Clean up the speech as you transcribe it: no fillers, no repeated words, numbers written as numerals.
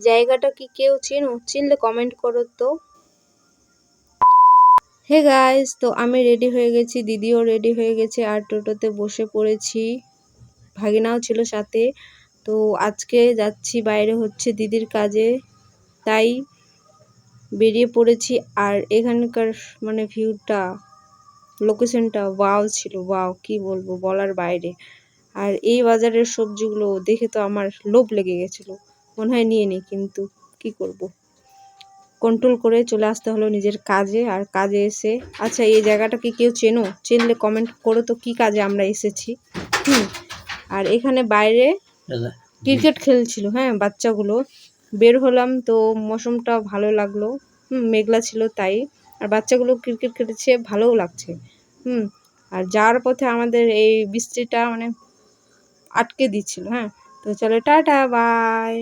জায়গাটা কি কেউ চেনো? চিনলে কমেন্ট করো তো। হে গাইস, তো আমি রেডি হয়ে গেছি, দিদিও রেডি হয়ে গেছে আর টোটোতে বসে পড়েছি। ভাগিনাও ছিল সাথে। তো আজকে যাচ্ছি বাইরে, হচ্ছে দিদির কাজে, তাই বেরিয়ে পড়েছি। আর এখানকার মানে ভিউটা, লোকেশনটা ওয়াও ছিল, ওয়াও কি বলবো, বলার বাইরে। আর এই বাজারের সবজিগুলো দেখে তো আমার লোভ লেগে গেছিল, মনে হয় নিয়ে নিই, কিন্তু কি করব, কন্ট্রোল করে চলে আসতে হলো নিজের কাজে। আর কাজে এসে, আচ্ছা এই জায়গাটা কি কেউ চেনো? চিনলে কমেন্ট করো তো কি কাজে আমরা এসেছি। আর এখানে বাইরে ক্রিকেট খেলছিল, হ্যাঁ বাচ্চাগুলো। বের হলাম, তো মৌসুমটা ভালো লাগলো, মেঘলা ছিল তাই। আর বাচ্চাগুলো ক্রিকেট খেলেছে, ভালোও লাগছে। আর যাওয়ার পথে আমাদের এই বৃষ্টিটা মানে আটকে দিচ্ছিল। হ্যাঁ, তো চলো টাটা বাই।